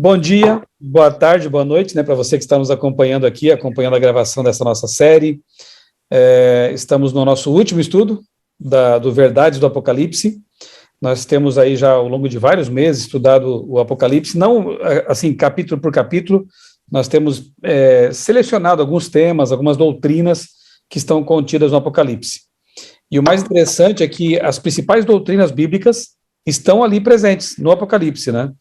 Bom dia, boa tarde, boa noite, né, para você que está nos acompanhando aqui, acompanhando a gravação dessa nossa série. Estamos no nosso último estudo do Verdades do Apocalipse. Nós temos aí já ao longo de vários meses estudado o Apocalipse, não assim capítulo por capítulo. Nós temos selecionado alguns temas, algumas doutrinas que estão contidas no Apocalipse. E o mais interessante é que as principais doutrinas bíblicas estão ali presentes no Apocalipse, né?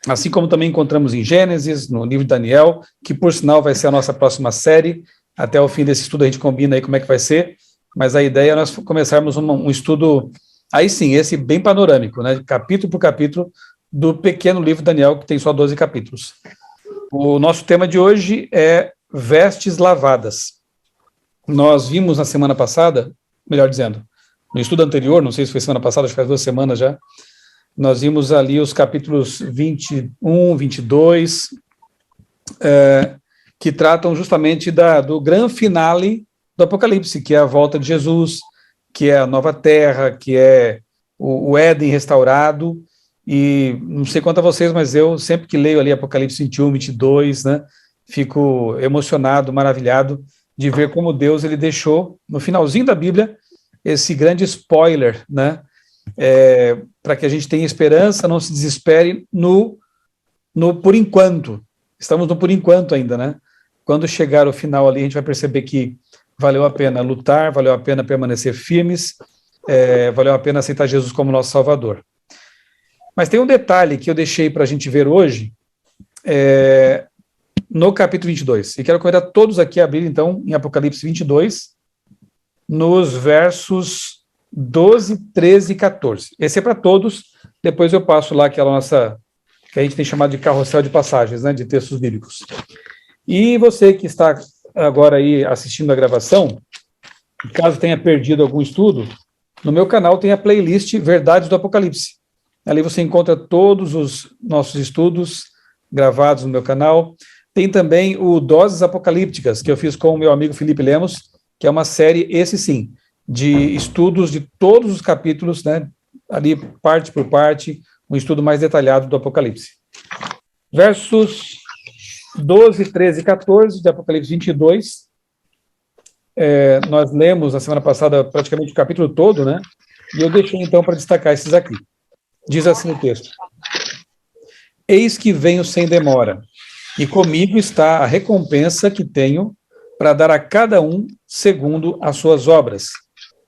Assim como também encontramos em Gênesis, no livro de Daniel, que por sinal vai ser a nossa próxima série. Até o fim desse estudo a gente combina aí como é que vai ser, mas a ideia é nós começarmos um estudo, aí sim, esse bem panorâmico, né, capítulo por capítulo, do pequeno livro de Daniel, que tem só 12 capítulos. O nosso tema de hoje é vestes lavadas. Nós vimos na semana passada, melhor dizendo, no estudo anterior, não sei se foi semana passada, acho que faz 2 semanas já, nós vimos ali os capítulos 21, 22, que tratam justamente do grande finale do Apocalipse, que é a volta de Jesus, que é a nova terra, que é o Éden restaurado. E não sei quanto a vocês, mas eu sempre que leio ali Apocalipse 21, 22, né, fico emocionado, maravilhado de ver como Deus ele deixou, no finalzinho da Bíblia, esse grande spoiler, né, para que a gente tenha esperança, não se desespere no por enquanto. Estamos no por enquanto ainda, né? Quando chegar o final ali, a gente vai perceber que valeu a pena lutar, valeu a pena permanecer firmes, valeu a pena aceitar Jesus como nosso Salvador. Mas tem um detalhe que eu deixei para a gente ver hoje, no capítulo 22, e quero convidar todos aqui a abrir, então, em Apocalipse 22, nos versos 12, 13 e 14. Esse é para todos, depois eu passo lá aquela nossa, que a gente tem chamado de carrossel de passagens, né, de textos bíblicos. E você que está agora aí assistindo a gravação, caso tenha perdido algum estudo, no meu canal tem a playlist Verdades do Apocalipse. Ali você encontra todos os nossos estudos gravados no meu canal. Tem também o Doses Apocalípticas, que eu fiz com o meu amigo Felipe Lemos, que é uma série, esse sim, de estudos de todos os capítulos, né, ali parte por parte, um estudo mais detalhado do Apocalipse. Versos 12, 13 e 14 de Apocalipse 22, nós lemos na semana passada praticamente o capítulo todo, né, e eu deixei então para destacar esses aqui. Diz assim o texto: Eis que venho sem demora, e comigo está a recompensa que tenho para dar a cada um segundo as suas obras.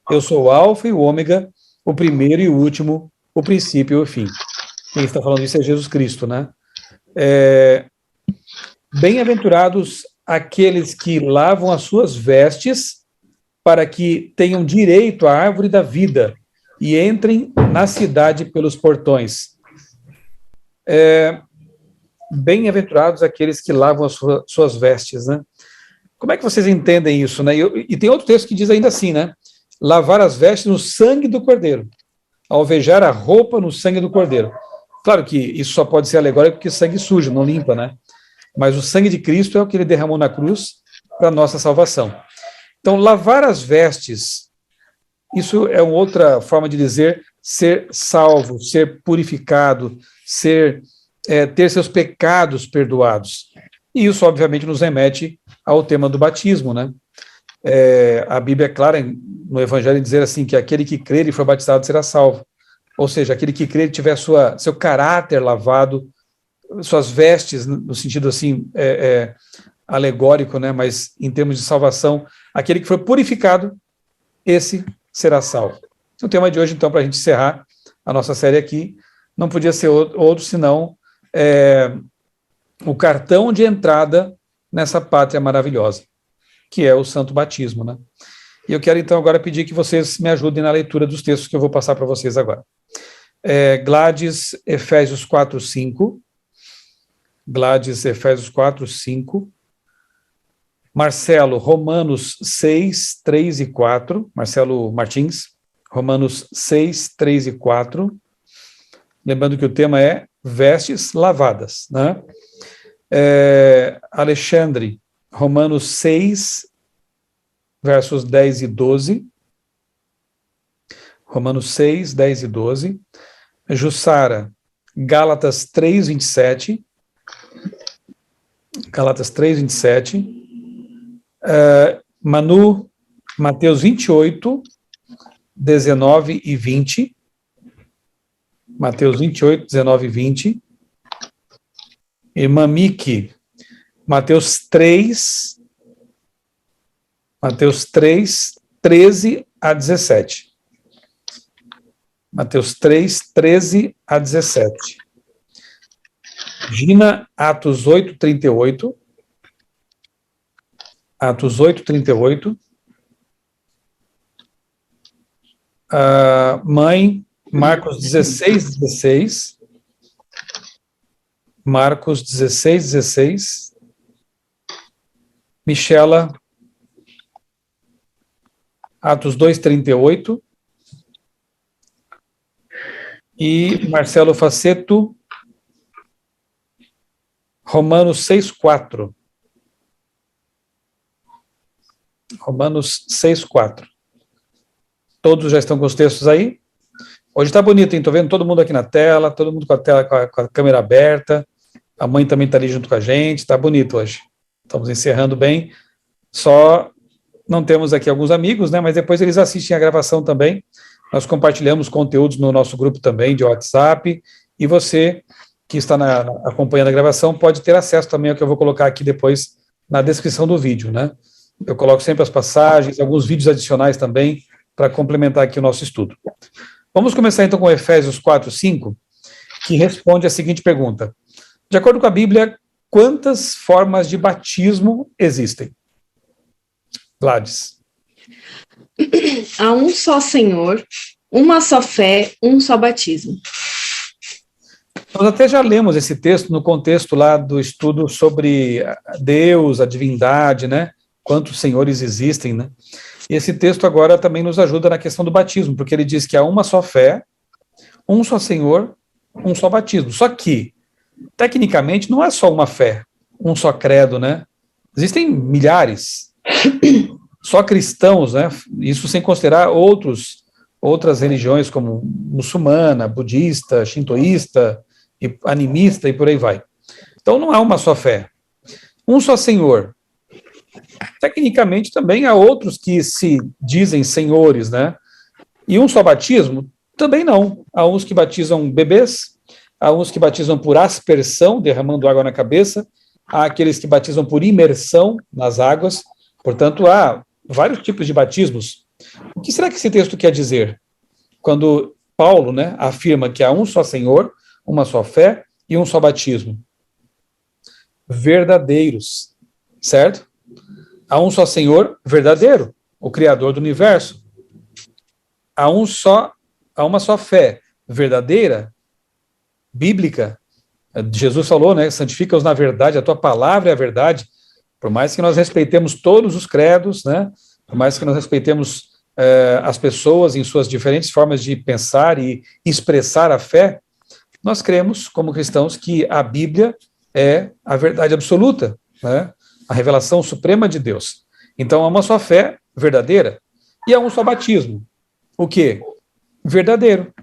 Eu sou o Alfa e o Ômega, o primeiro e o último, o princípio e o fim. Quem está falando isso é Jesus Cristo, né? Bem-aventurados aqueles que lavam as suas vestes para que tenham direito à árvore da vida e entrem na cidade pelos portões. Bem-aventurados aqueles que lavam as suas vestes, né? Como é que vocês entendem isso, né? E tem outro texto que diz ainda assim, né? Lavar as vestes no sangue do Cordeiro, alvejar a roupa no sangue do Cordeiro. Claro que isso só pode ser alegórico porque sangue sujo, não limpa, né? Mas o sangue de Cristo é o que ele derramou na cruz para a nossa salvação. Então, lavar as vestes, isso é uma outra forma de dizer ser salvo, ser purificado, ter seus pecados perdoados. E isso, obviamente, nos remete ao tema do batismo, né? A Bíblia é clara no Evangelho em dizer assim, que aquele que crer e for batizado será salvo. Ou seja, aquele que crer e tiver seu caráter lavado, suas vestes, no sentido assim, alegórico, né? Mas em termos de salvação, aquele que for purificado, esse será salvo. O tema de hoje, então, para a gente encerrar a nossa série aqui, não podia ser outro senão o cartão de entrada nessa pátria maravilhosa, que é o Santo Batismo, né? E eu quero, então, agora pedir que vocês me ajudem na leitura dos textos que eu vou passar para vocês agora. Gladys, Efésios 4, 5. Gladys, Efésios 4, 5. Marcelo, Romanos 6, 3 e 4. Marcelo Martins, Romanos 6, 3 e 4. Lembrando que o tema é vestes lavadas, né? Alexandre, Romanos 6, versos 10 e 12. Romanos 6, 10 e 12. Jussara, Gálatas 3, 27. Galatas 3, 27. Manu, Mateus 28, 19 e 20. Mateus 28, 19 e 20. Irmã Miki, Mateus 3, 13 a 17. Mateus 3, 13 a 17. Gina, Atos 8, 38. Atos 8, 38. Mãe, Marcos 16, 16. Marcos 16, 16. Michela, Atos 2, 38. E Marcelo Faceto, Romanos 6, 4. Romanos 6, 4. Todos já estão com os textos aí? Hoje está bonito, hein? Estou vendo todo mundo aqui na tela, todo mundo com a tela, com a câmera aberta. A mãe também está ali junto com a gente, está bonito hoje. Estamos encerrando bem. Só não temos aqui alguns amigos, né? Mas depois eles assistem a gravação também. Nós compartilhamos conteúdos no nosso grupo também de WhatsApp. E você que está acompanhando a gravação pode ter acesso também ao que eu vou colocar aqui depois na descrição do vídeo, né? Eu coloco sempre as passagens, alguns vídeos adicionais também, para complementar aqui o nosso estudo. Vamos começar então com Efésios 4, 5, que responde a seguinte pergunta. De acordo com a Bíblia, quantas formas de batismo existem? Gladys. Há um só Senhor, uma só fé, um só batismo. Nós até já lemos esse texto no contexto lá do estudo sobre Deus, a divindade, né? Quantos senhores existem, né? E esse texto agora também nos ajuda na questão do batismo, porque ele diz que há uma só fé, um só Senhor, um só batismo. Só que, tecnicamente, não é só uma fé, um só credo, né? Existem milhares, só cristãos, né? Isso sem considerar outras religiões como muçulmana, budista, shintoísta, animista e por aí vai. Então não há uma só fé. Um só Senhor. Tecnicamente também há outros que se dizem senhores, né? E um só batismo? Também não. Há uns que batizam bebês, há uns que batizam por aspersão, derramando água na cabeça, há aqueles que batizam por imersão nas águas. Portanto, há vários tipos de batismos. O que será que esse texto quer dizer? Quando Paulo, né, afirma que há um só Senhor, uma só fé e um só batismo. Verdadeiros, certo? Há um só Senhor verdadeiro, o Criador do universo. Há uma só fé verdadeira, bíblica. Jesus falou, né? Santifica-os na verdade, a tua palavra é a verdade. Por mais que nós respeitemos todos os credos, né? Por mais que nós respeitemos as pessoas em suas diferentes formas de pensar e expressar a fé, nós cremos, como cristãos, que a Bíblia é a verdade absoluta, né? A revelação suprema de Deus. Então, há uma só fé verdadeira e há um só batismo. O quê? Verdadeiro.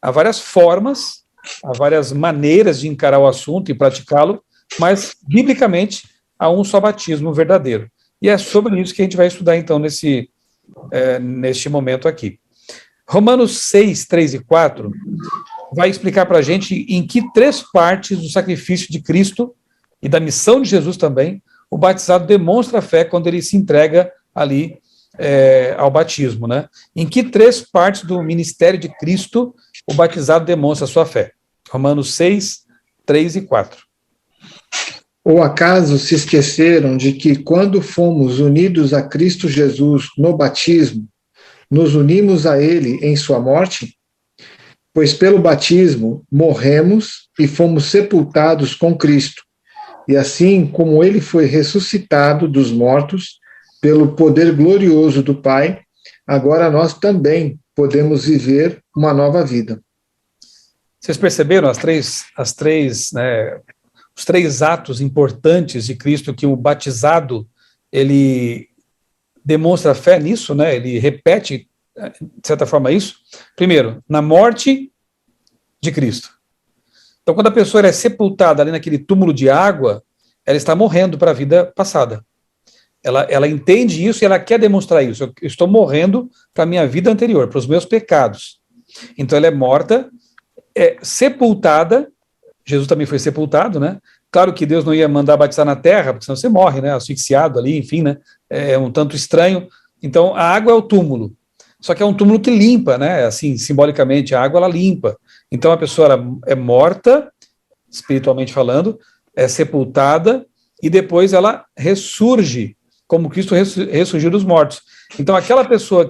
Há várias formas, há várias maneiras de encarar o assunto e praticá-lo, mas, biblicamente, há um só batismo verdadeiro. E é sobre isso que a gente vai estudar, então, neste momento aqui. Romanos 6, 3 e 4 vai explicar para a gente em que 3 partes do sacrifício de Cristo e da missão de Jesus também, o batizado demonstra a fé quando ele se entrega ali ao batismo, né? Em que 3 partes do ministério de Cristo o batizado demonstra a sua fé? Romanos 6, 3 e 4. Ou acaso se esqueceram de que quando fomos unidos a Cristo Jesus no batismo, nos unimos a ele em sua morte? Pois pelo batismo morremos e fomos sepultados com Cristo. E assim como ele foi ressuscitado dos mortos, pelo poder glorioso do Pai, agora nós também podemos viver uma nova vida. Vocês perceberam os 3 atos importantes de Cristo que o batizado, ele demonstra fé nisso, né? Ele repete, de certa forma, isso. Primeiro, na morte de Cristo. Então, quando a pessoa é sepultada ali naquele túmulo de água, ela está morrendo para a vida passada. Ela entende isso e ela quer demonstrar isso. Eu estou morrendo para a minha vida anterior, para os meus pecados. Então ela é morta, sepultada. Jesus também foi sepultado, né? Claro que Deus não ia mandar batizar na terra, porque senão você morre, né? Asfixiado ali, enfim, né? É um tanto estranho. Então a água é o túmulo. Só que é um túmulo que limpa, né? Assim, simbolicamente, a água ela limpa. Então a pessoa ela é morta, espiritualmente falando, é sepultada e depois ela ressurge, como Cristo ressurgiu dos mortos. Então aquela pessoa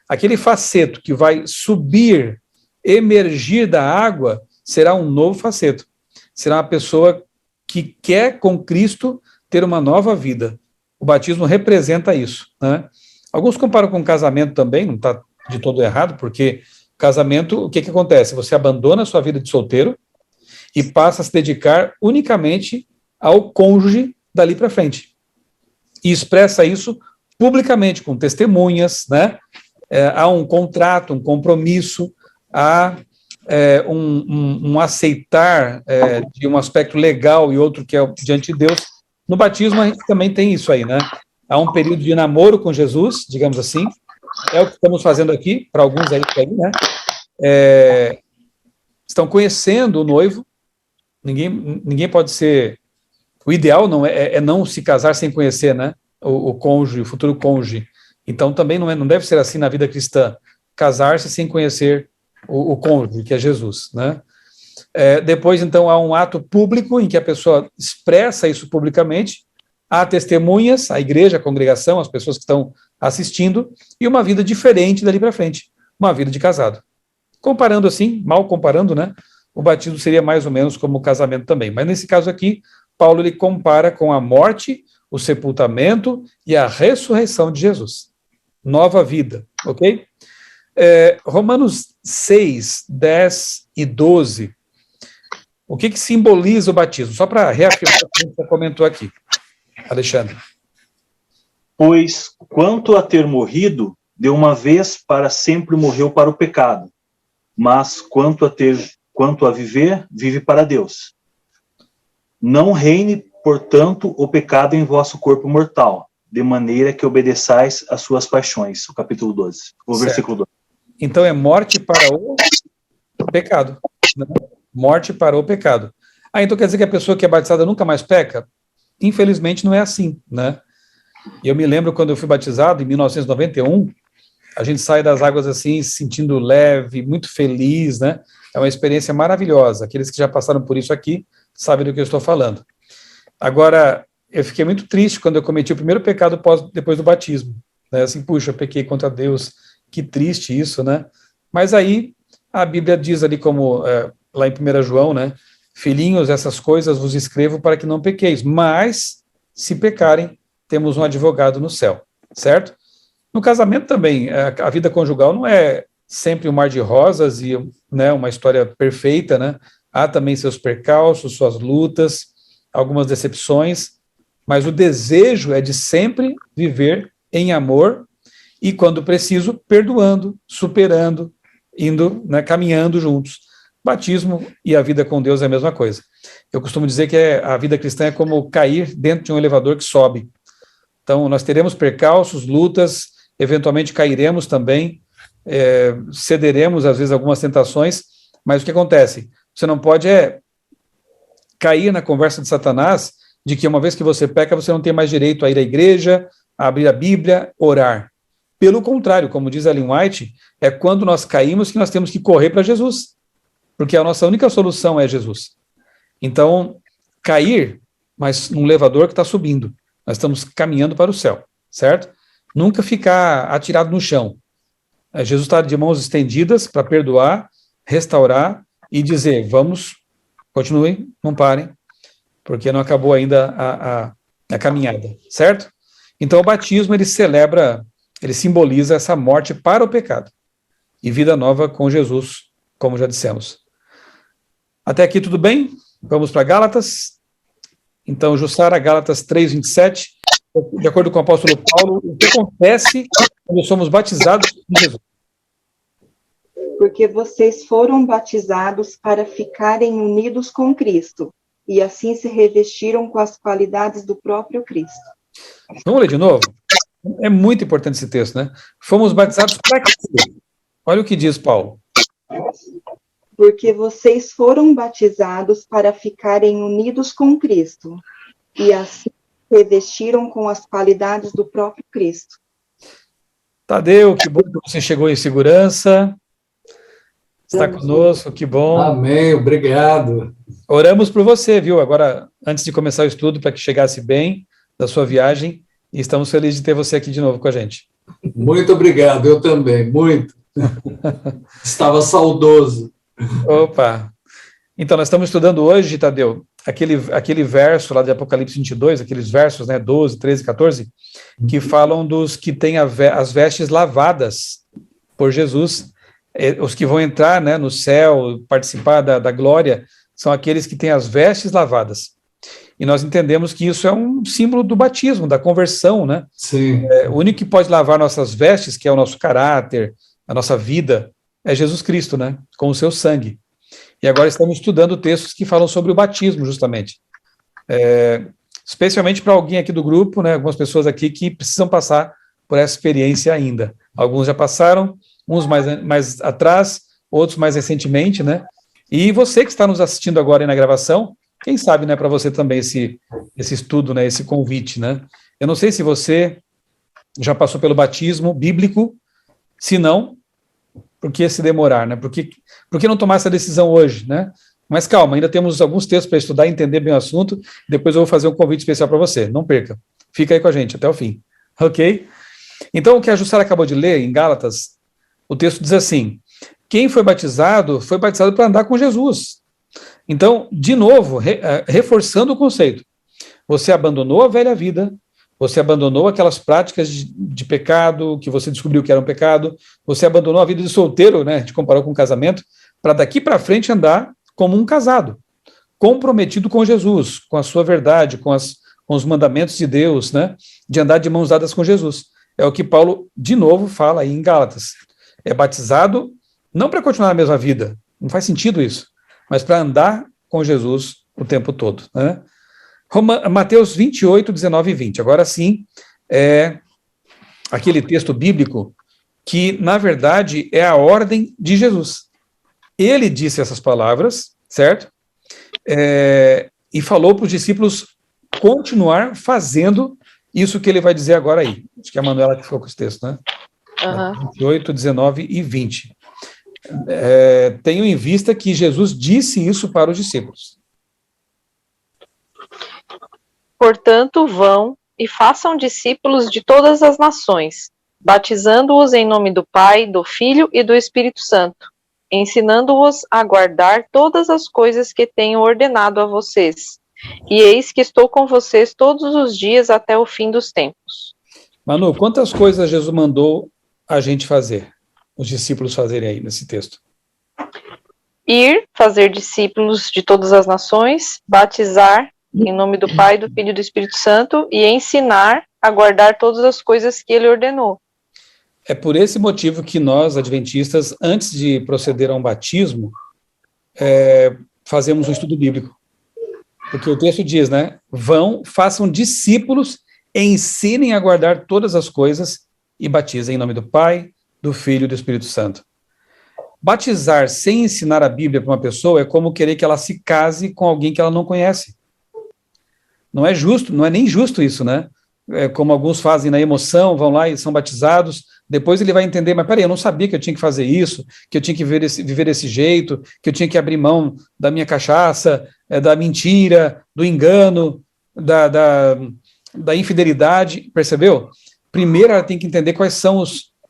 aquele faceto que vai subir, emergir da água, será um novo faceto. Será uma pessoa que quer com Cristo ter uma nova vida. O batismo representa isso, né? Alguns comparam com casamento também, não está de todo errado, porque casamento, o que acontece? Você abandona a sua vida de solteiro e passa a se dedicar unicamente ao cônjuge dali para frente. E expressa isso publicamente, com testemunhas, né? Há um contrato, um compromisso, há um aceitar de um aspecto legal e outro que é diante de Deus. No batismo a gente também tem isso aí, né? Há um período de namoro com Jesus, digamos assim, é o que estamos fazendo aqui, para alguns aí, né? Estão conhecendo o noivo, ninguém pode ser... O ideal não é não se casar sem conhecer, né? O cônjuge, o futuro cônjuge. Então também não deve ser assim na vida cristã, casar-se sem conhecer o cônjuge, que é Jesus, né? Depois, então, há um ato público em que a pessoa expressa isso publicamente, há testemunhas, a igreja, a congregação, as pessoas que estão assistindo, e uma vida diferente dali para frente, uma vida de casado. Comparando assim, mal comparando, né? O batismo seria mais ou menos como o casamento também. Mas nesse caso aqui, Paulo ele compara com a morte, o sepultamento e a ressurreição de Jesus. Nova vida, ok? Romanos 6, 10 e 12. O que simboliza o batismo? Só para reafirmar o que você comentou aqui, Alexandre. Pois, quanto a ter morrido, de uma vez para sempre morreu para o pecado, mas quanto a viver, vive para Deus. Não reine, portanto, o pecado em vosso corpo mortal, de maneira que obedeçais às suas paixões. O capítulo 12, o certo. Versículo 12. Então é morte para o pecado. Né? Morte para o pecado. Então quer dizer que a pessoa que é batizada nunca mais peca? Infelizmente não é assim, né? E eu me lembro quando eu fui batizado, em 1991, a gente sai das águas assim, se sentindo leve, muito feliz, né? É uma experiência maravilhosa. Aqueles que já passaram por isso aqui sabem do que eu estou falando. Agora, eu fiquei muito triste quando eu cometi o primeiro pecado depois do batismo. Né? Assim, puxa, eu pequei contra Deus, que triste isso, né? Mas aí, a Bíblia diz ali como, lá em 1 João, né? Filhinhos, essas coisas vos escrevo para que não pequeis, mas, se pecarem, temos um advogado no céu, certo? No casamento também, a vida conjugal não é sempre um mar de rosas e, né, uma história perfeita, né? Há também seus percalços, suas lutas, algumas decepções, mas o desejo é de sempre viver em amor e, quando preciso, perdoando, superando, indo, né, caminhando juntos. Batismo e a vida com Deus é a mesma coisa. Eu costumo dizer que a vida cristã é como cair dentro de um elevador que sobe. Então, nós teremos percalços, lutas, eventualmente cairemos também, cederemos, às vezes, algumas tentações, mas o que acontece? Você não pode cair na conversa de Satanás de que uma vez que você peca, você não tem mais direito a ir à igreja, a abrir a Bíblia, orar. Pelo contrário, como diz Ellen White, é quando nós caímos que nós temos que correr para Jesus, porque a nossa única solução é Jesus. Então, cair, mas num elevador que está subindo, nós estamos caminhando para o céu, certo? Nunca ficar atirado no chão. Jesus está de mãos estendidas para perdoar, restaurar e dizer, vamos, continuem, não parem, porque não acabou ainda a caminhada, certo? Então o batismo, ele simboliza essa morte para o pecado e vida nova com Jesus, como já dissemos. Até aqui tudo bem? Vamos para Gálatas. Então, Jussara, Gálatas 3:27, de acordo com o apóstolo Paulo, o que acontece quando somos batizados em Jesus? Porque vocês foram batizados para ficarem unidos com Cristo, e assim se revestiram com as qualidades do próprio Cristo. Vamos ler de novo? É muito importante esse texto, né? Fomos batizados para quê? Olha o que diz Paulo. Porque vocês foram batizados para ficarem unidos com Cristo, e assim se revestiram com as qualidades do próprio Cristo. Tadeu, que bom que você chegou em segurança. Está conosco, que bom. Amém, obrigado. Oramos por você, viu? Agora, antes de começar o estudo, para que chegasse bem da sua viagem, e estamos felizes de ter você aqui de novo com a gente. Muito obrigado, eu também, muito. Estava saudoso. Opa! Então, nós estamos estudando hoje, Tadeu, aquele verso lá de Apocalipse 22, aqueles versos, né, 12, 13, 14, que falam dos que têm as vestes lavadas por Jesus. Os que vão entrar, né, no céu, participar da glória, são aqueles que têm as vestes lavadas. E nós entendemos que isso é um símbolo do batismo, da conversão, né? Sim. O único que pode lavar nossas vestes, que é o nosso caráter, a nossa vida, é Jesus Cristo, né? Com o seu sangue. E agora estamos estudando textos que falam sobre o batismo, justamente. Especialmente para alguém aqui do grupo, né? Algumas pessoas aqui que precisam passar por essa experiência ainda. Alguns já passaram, uns mais atrás, outros mais recentemente, né? E você que está nos assistindo agora aí na gravação, quem sabe, né, para você também esse estudo, né, esse convite, né? Eu não sei se você já passou pelo batismo bíblico, se não, por que se demorar, né? Por que não tomar essa decisão hoje, né? Mas calma, ainda temos alguns textos para estudar e entender bem o assunto, depois eu vou fazer um convite especial para você, não perca. Fica aí com a gente até o fim, ok? Então, o que a Jussara acabou de ler, em Gálatas, o texto diz assim: quem foi batizado para andar com Jesus. Então, de novo, reforçando o conceito, você abandonou a velha vida, você abandonou aquelas práticas de pecado, que você descobriu que era um pecado, você abandonou a vida de solteiro, né, a gente comparou com o casamento, para daqui para frente andar como um casado, comprometido com Jesus, com a sua verdade, com os mandamentos de Deus, né, de andar de mãos dadas com Jesus. É o que Paulo, de novo, fala aí em Gálatas. É batizado não para continuar a mesma vida, não faz sentido isso, mas para andar com Jesus o tempo todo, né? Mateus 28, 19 e 20. Agora sim, é aquele texto bíblico que, na verdade, é a ordem de Jesus. Ele disse essas palavras, certo? E falou para os discípulos continuar fazendo isso que ele vai dizer agora aí. Acho que é a Manuela que ficou com esse texto, né? 28, 19 e 20. Tenho em vista que Jesus disse isso para os discípulos. Portanto, vão e façam discípulos de todas as nações, batizando-os em nome do Pai, do Filho e do Espírito Santo, ensinando-os a guardar todas as coisas que tenho ordenado a vocês. E eis que estou com vocês todos os dias até o fim dos tempos. Manu, quantas coisas Jesus mandou a gente fazer, os discípulos fazerem aí nesse texto? Ir, fazer discípulos de todas as nações, batizar em nome do Pai, do Filho e do Espírito Santo, e ensinar a guardar todas as coisas que ele ordenou. É por esse motivo que nós, adventistas, antes de proceder a um batismo, fazemos um estudo bíblico. Porque o texto diz, né? Vão, façam discípulos, ensinem a guardar todas as coisas e batizem em nome do Pai, do Filho e do Espírito Santo. Batizar sem ensinar a Bíblia para uma pessoa é como querer que ela se case com alguém que ela não conhece. Não é justo, não é nem justo isso, né? Como alguns fazem na emoção, vão lá e são batizados, depois ele vai entender, mas peraí, eu não sabia que eu tinha que fazer isso, que eu tinha que viver desse jeito, que eu tinha que abrir mão da minha cachaça, da mentira, do engano, da infidelidade, percebeu? Primeiro ela tem que entender quais são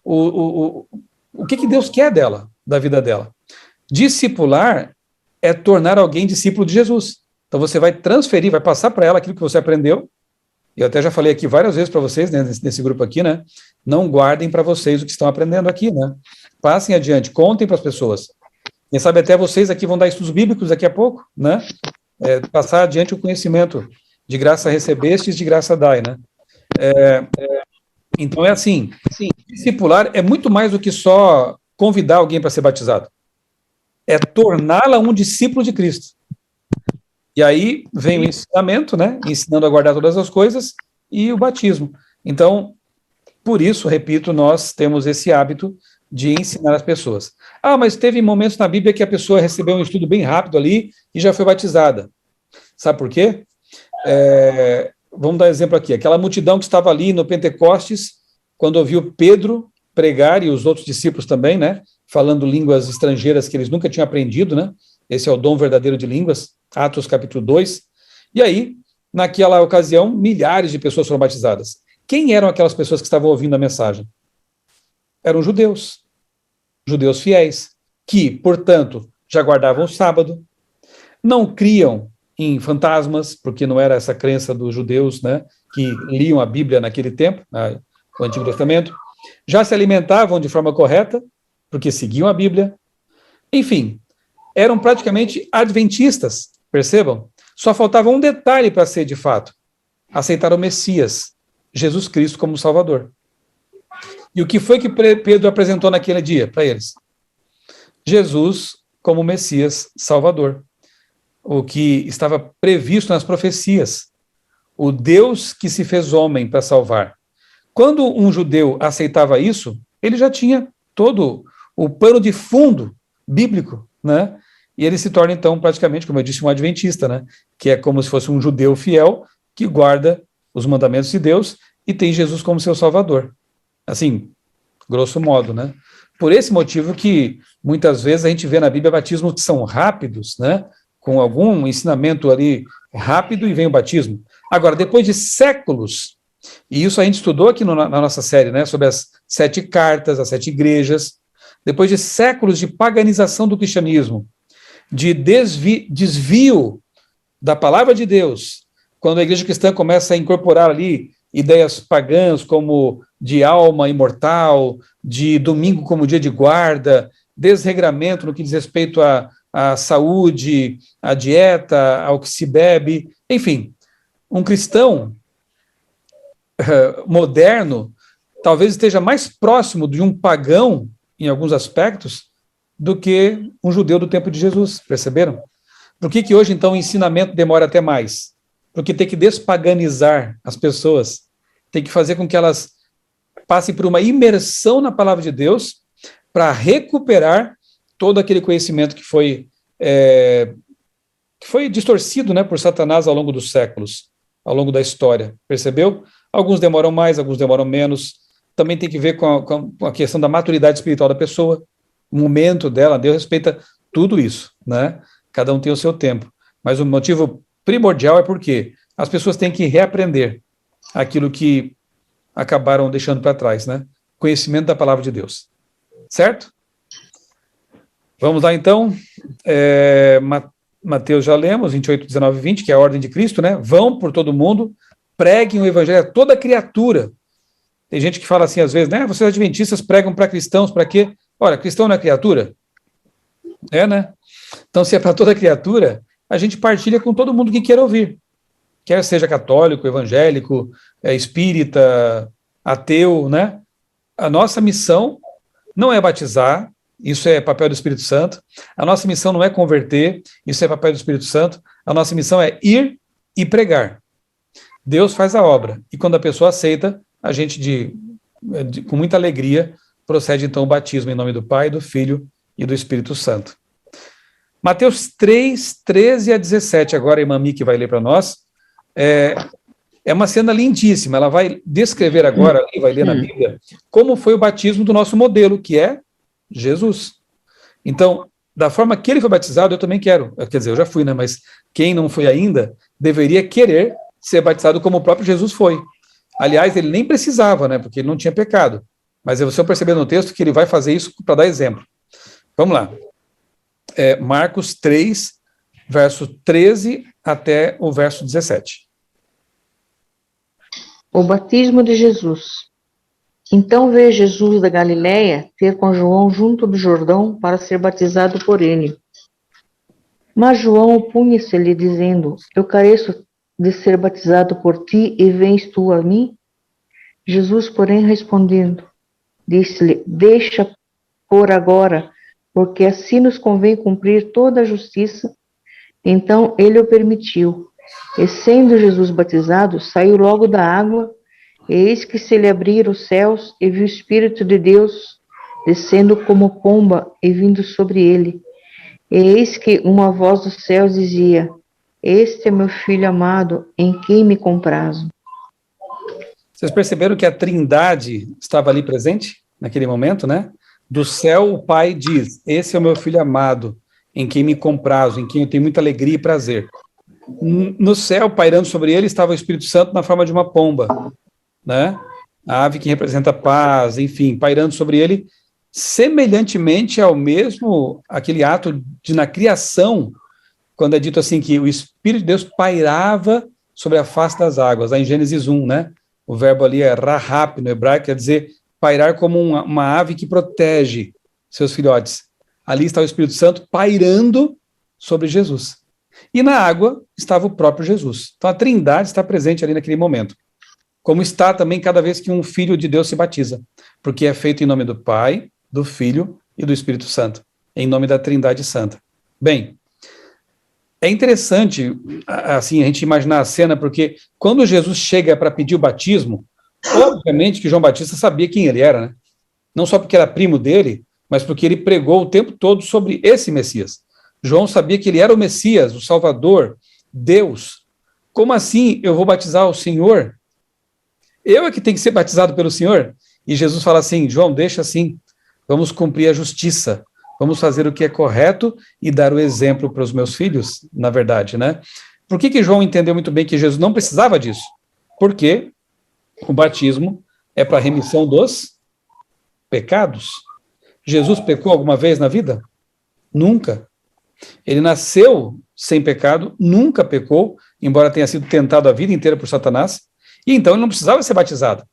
o que Deus quer dela, da vida dela. Discipular é tornar alguém discípulo de Jesus. Então você vai transferir, vai passar para ela aquilo que você aprendeu. Eu até já falei aqui várias vezes para vocês, né, nesse grupo aqui, né? Não guardem para vocês o que estão aprendendo aqui, né? Passem adiante, contem para as pessoas. Quem sabe até vocês aqui vão dar estudos bíblicos daqui a pouco, né? Passar adiante o conhecimento. De graça recebestes, de graça dai, né? Então é assim, discipular é muito mais do que só convidar alguém para ser batizado. É torná-la um discípulo de Cristo. E E aí vem o ensinamento, né? Ensinando a guardar todas as coisas, e o batismo. Então, por isso, repito, nós temos esse hábito de ensinar as pessoas. Ah, mas teve momentos na Bíblia que a pessoa recebeu um estudo bem rápido ali e já foi batizada. Sabe por quê? Vamos dar um exemplo aqui. Aquela multidão que estava ali no Pentecostes, quando ouviu Pedro pregar, e os outros discípulos também, né? Falando línguas estrangeiras que eles nunca tinham aprendido, né? Esse é o dom verdadeiro de línguas, Atos capítulo 2. E aí, naquela ocasião, milhares de pessoas foram batizadas. Quem eram aquelas pessoas que estavam ouvindo a mensagem? Eram judeus fiéis, que, portanto, já guardavam o sábado, não criam em fantasmas, porque não era essa crença dos judeus, né, que liam a Bíblia naquele tempo, o Antigo Testamento, já se alimentavam de forma correta, porque seguiam a Bíblia, enfim, eram praticamente adventistas, percebam? Só faltava um detalhe para ser, de fato, aceitar o Messias, Jesus Cristo, como Salvador. E o que foi que Pedro apresentou naquele dia para eles? Jesus como Messias Salvador. O que estava previsto nas profecias. O Deus que se fez homem para salvar. Quando um judeu aceitava isso, ele já tinha todo o pano de fundo bíblico, né? E ele se torna, então, praticamente, como eu disse, um adventista, né? Que é como se fosse um judeu fiel que guarda os mandamentos de Deus e tem Jesus como seu Salvador. Assim, grosso modo, né? Por esse motivo que muitas vezes a gente vê na Bíblia batismos que são rápidos, né? Com algum ensinamento ali rápido e vem o batismo. Agora, depois de séculos, e isso a gente estudou aqui na nossa série, né? Sobre as 7 cartas, as 7 igrejas, depois de séculos de paganização do cristianismo, de desvio da palavra de Deus, quando a igreja cristã começa a incorporar ali ideias pagãs como de alma imortal, de domingo como dia de guarda, desregramento no que diz respeito à saúde, à dieta, ao que se bebe, enfim, um cristão moderno talvez esteja mais próximo de um pagão, em alguns aspectos, do que um judeu do tempo de Jesus, perceberam? Por que hoje, então, o ensinamento demora até mais? Porque tem que despaganizar as pessoas, tem que fazer com que elas passem por uma imersão na palavra de Deus para recuperar todo aquele conhecimento que foi distorcido, né, por Satanás ao longo dos séculos, ao longo da história, percebeu? Alguns demoram mais, alguns demoram menos, também tem que ver com a questão da maturidade espiritual da pessoa, o momento dela. Deus respeita tudo isso, né? Cada um tem o seu tempo, mas o motivo primordial é porque as pessoas têm que reaprender aquilo que acabaram deixando para trás, né? Conhecimento da palavra de Deus. Certo? Vamos lá, então. Mateus já lemos, 28, 19 e 20, que é a ordem de Cristo, né? Vão por todo mundo, preguem o evangelho a toda criatura. Tem gente que fala assim, às vezes, né? Vocês adventistas pregam para cristãos, para quê? Ora, cristão não é criatura? Né? Então, se é para toda criatura, a gente partilha com todo mundo que quer ouvir. Quer seja católico, evangélico, espírita, ateu, né? A nossa missão não é batizar, isso é papel do Espírito Santo. A nossa missão não é converter, isso é papel do Espírito Santo. A nossa missão é ir e pregar. Deus faz a obra. E quando a pessoa aceita, a gente, com muita alegria, procede então o batismo em nome do Pai, do Filho e do Espírito Santo. Mateus 3, 13 a 17, agora a irmã Miki vai ler para nós. É uma cena lindíssima, ela vai descrever agora, vai ler na Bíblia, como foi o batismo do nosso modelo, que é Jesus. Então, da forma que ele foi batizado, eu também quero. Quer dizer, eu já fui, né? Mas quem não foi ainda, deveria querer ser batizado como o próprio Jesus foi. Aliás, ele nem precisava, né? Porque ele não tinha pecado. Mas você perceber no texto que ele vai fazer isso para dar exemplo. Vamos lá. Marcos 3, verso 13 até o verso 17. O batismo de Jesus. Então veio Jesus da Galiléia ter com João junto do Jordão para ser batizado por ele. Mas João opunha-se-lhe, dizendo: Eu careço de ser batizado por ti, e vens tu a mim? Jesus, porém, respondendo, disse-lhe: Deixa por agora, porque assim nos convém cumprir toda a justiça. Então ele o permitiu. E sendo Jesus batizado, saiu logo da água, e eis que se lhe abriram os céus, e viu o Espírito de Deus descendo como pomba e vindo sobre ele. E eis que uma voz dos céus dizia: Este é meu Filho amado, em quem me comprazo. Vocês perceberam que a Trindade estava ali presente, naquele momento, né? Do céu o Pai diz: Esse é o meu Filho amado, em quem me comprazo, em quem eu tenho muita alegria e prazer. No céu, pairando sobre ele, estava o Espírito Santo na forma de uma pomba, né? A ave que representa paz, enfim, pairando sobre ele, semelhantemente ao mesmo, aquele ato de, na criação, quando é dito assim que o Espírito de Deus pairava sobre a face das águas, lá em Gênesis 1, né? O verbo ali é rahap, no hebraico, quer dizer pairar como uma ave que protege seus filhotes. Ali está o Espírito Santo pairando sobre Jesus. E na água estava o próprio Jesus. Então a Trindade está presente ali naquele momento. Como está também cada vez que um filho de Deus se batiza, porque é feito em nome do Pai, do Filho e do Espírito Santo, em nome da Trindade Santa. Bem, é interessante assim a gente imaginar a cena, porque quando Jesus chega para pedir o batismo, obviamente que João Batista sabia quem ele era, né? Não só porque era primo dele, mas porque ele pregou o tempo todo sobre esse Messias. João sabia que ele era o Messias, o Salvador, Deus. Como assim eu vou batizar o Senhor? Eu é que tenho que ser batizado pelo Senhor? E Jesus fala assim: João, deixa assim, vamos cumprir a justiça, vamos fazer o que é correto e dar o exemplo para os meus filhos, na verdade, né? Por que João entendeu muito bem que Jesus não precisava disso? Porque o batismo é para a remissão dos pecados. Jesus pecou alguma vez na vida? Nunca. Ele nasceu sem pecado, nunca pecou, embora tenha sido tentado a vida inteira por Satanás, e então ele não precisava ser batizado.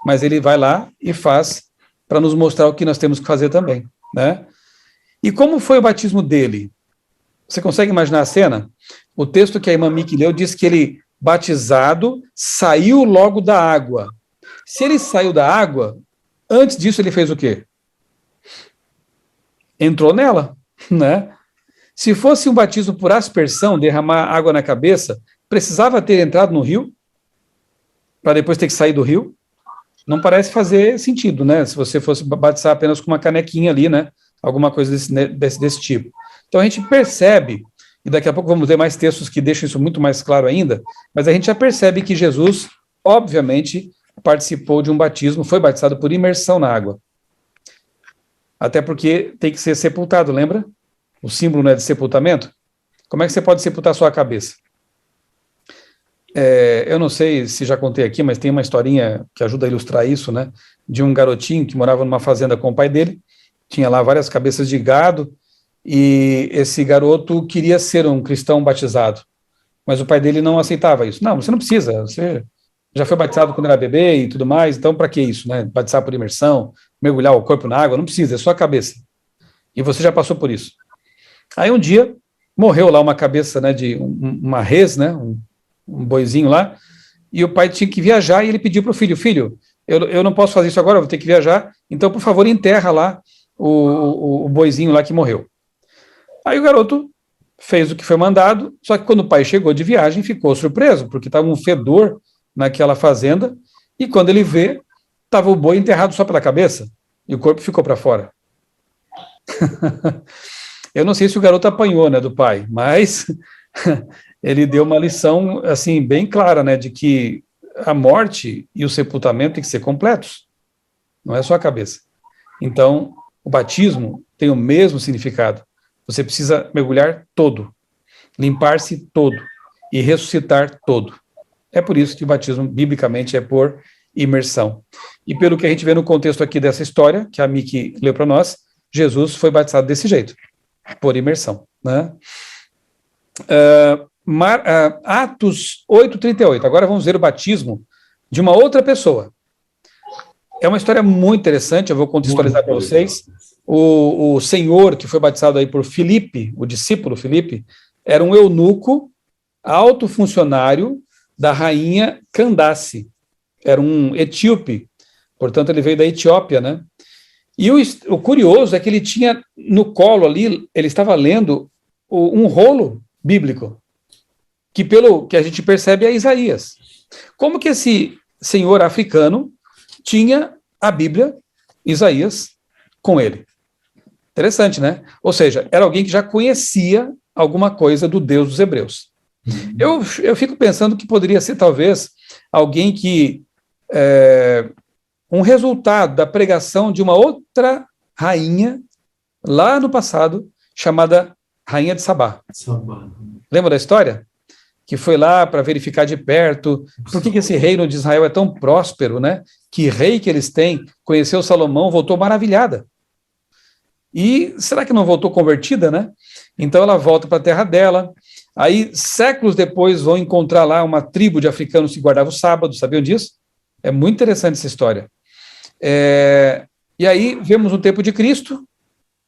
Mas ele vai lá e faz para nos mostrar o que nós temos que fazer também, né? E como foi o batismo dele? Você consegue imaginar a cena? O texto que a irmã Miki leu diz que ele, batizado, saiu logo da água. Se ele saiu da água, antes disso ele fez o quê? Entrou nela, né? Se fosse um batismo por aspersão, derramar água na cabeça, precisava ter entrado no rio, para depois ter que sair do rio? Não parece fazer sentido, né? Se você fosse batizar apenas com uma canequinha ali, né? Alguma coisa desse tipo. Então a gente percebe, e daqui a pouco vamos ver mais textos que deixam isso muito mais claro ainda, mas a gente já percebe que Jesus, obviamente, participou de um batismo, foi batizado por imersão na água. Até porque tem que ser sepultado, lembra? O símbolo não é de sepultamento? Como é que você pode sepultar sua cabeça? Eu não sei se já contei aqui, mas tem uma historinha que ajuda a ilustrar isso, né? De um garotinho que morava numa fazenda com o pai dele, tinha lá várias cabeças de gado, e esse garoto queria ser um cristão batizado, mas o pai dele não aceitava isso. Não, você não precisa, você já foi batizado quando era bebê e tudo mais, então para que isso, né? Batizar por imersão, mergulhar o corpo na água, não precisa, é só a cabeça. E você já passou por isso. Aí um dia, morreu lá uma cabeça, né, de uma res, né, um boizinho lá, e o pai tinha que viajar, e ele pediu para o filho: filho, eu não posso fazer isso agora, eu vou ter que viajar, então, por favor, enterra lá o boizinho lá que morreu. Aí o garoto fez o que foi mandado, só que quando o pai chegou de viagem, ficou surpreso, porque estava um fedor naquela fazenda, e quando ele vê, estava o boi enterrado só pela cabeça, e o corpo ficou para fora. Eu não sei se o garoto apanhou, né, do pai, mas ele deu uma lição, assim, bem clara, né, de que a morte e o sepultamento têm que ser completos, não é só a cabeça. Então, o batismo tem o mesmo significado. Você precisa mergulhar todo, limpar-se todo e ressuscitar todo. É por isso que o batismo, biblicamente, é por imersão. E pelo que a gente vê no contexto aqui dessa história, que a Miki leu para nós, Jesus foi batizado desse jeito, por imersão, né? Atos 8:38. Agora vamos ver o batismo de uma outra pessoa. É uma história muito interessante, eu vou contextualizar para vocês. O senhor que foi batizado aí por Filipe, o discípulo Filipe, era um eunuco, alto funcionário da rainha Candace. Era um etíope, portanto ele veio da Etiópia, né? E o curioso é que ele tinha no colo ali, ele estava lendo um rolo bíblico, que pelo que a gente percebe é Isaías. Como que esse senhor africano tinha a Bíblia, Isaías, com ele? Interessante, né? Ou seja, era alguém que já conhecia alguma coisa do Deus dos hebreus. Eu fico pensando que poderia ser, talvez, alguém que... um resultado da pregação de uma outra rainha, lá no passado, chamada Rainha de Sabá. Lembra da história? Que foi lá para verificar de perto por que esse reino de Israel é tão próspero, né? Que rei que eles têm, conheceu Salomão, voltou maravilhada. E será que não voltou convertida, né? Então ela volta para a terra dela. Aí, séculos depois, vão encontrar lá uma tribo de africanos que guardava o sábado, sabiam disso? É muito interessante essa história. E aí, vemos no tempo de Cristo,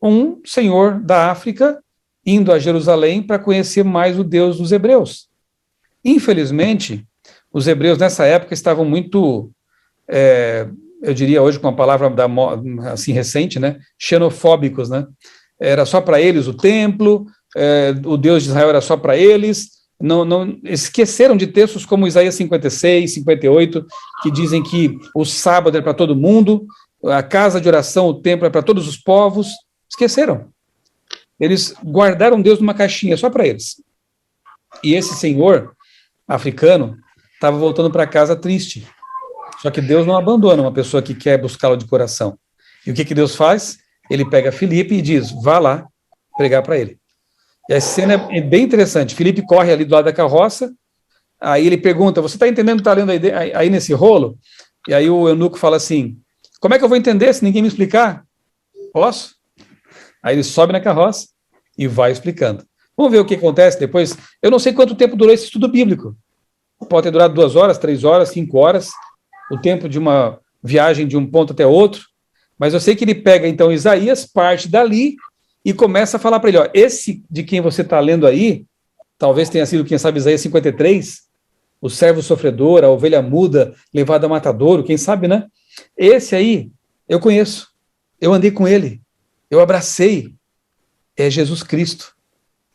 um senhor da África indo a Jerusalém para conhecer mais o Deus dos hebreus. Infelizmente, os hebreus nessa época estavam muito, eu diria hoje com uma palavra assim recente, né, xenofóbicos, né? Era só para eles o templo, o Deus de Israel era só para eles, não esqueceram de textos como Isaías 56, 58, que dizem que o sábado é para todo mundo, a casa de oração, o templo é para todos os povos. Esqueceram. Eles guardaram Deus numa caixinha só para eles. E esse senhor africano estava voltando para casa triste. Só que Deus não abandona uma pessoa que quer buscá-lo de coração. E o que Deus faz? Ele pega Filipe e diz, vá lá pregar para ele. E a cena é bem interessante. Filipe corre ali do lado da carroça, aí ele pergunta, você está entendendo, está lendo aí nesse rolo? E aí o eunuco fala assim, como é que eu vou entender se ninguém me explicar? Posso? Aí ele sobe na carroça e vai explicando. Vamos ver o que acontece depois. Eu não sei quanto tempo durou esse estudo bíblico. Pode ter durado 2 horas, 3 horas, 5 horas, o tempo de uma viagem de um ponto até outro, mas eu sei que ele pega, então, Isaías, parte dali, e começa a falar para ele, ó, esse de quem você está lendo aí, talvez tenha sido, quem sabe, Isaías 53, o servo sofredor, a ovelha muda, levada a matadouro, quem sabe, né? Esse aí, eu conheço, eu andei com ele, eu abracei, é Jesus Cristo.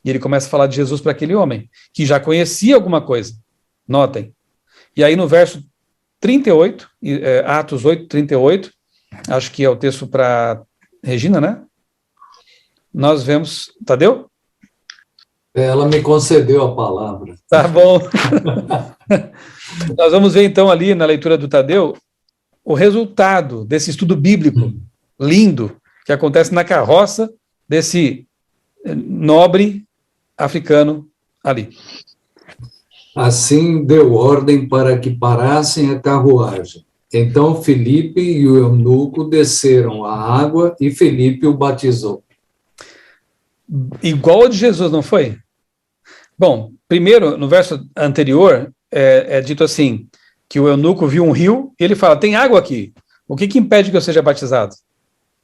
E ele começa a falar de Jesus para aquele homem, que já conhecia alguma coisa. Notem. E aí no verso 38, Atos 8, 38, acho que é o texto para Regina, né? Nós vemos... Tadeu? Ela me concedeu a palavra. Tá bom. Nós vamos ver então ali na leitura do Tadeu o resultado desse estudo bíblico lindo que acontece na carroça desse nobre africano ali. Assim deu ordem para que parassem a carruagem. Então Filipe e o eunuco desceram a água e Filipe o batizou. Igual ao de Jesus, não foi? Bom, primeiro, no verso anterior, é dito assim, que o eunuco viu um rio e ele fala, tem água aqui, o que impede que eu seja batizado?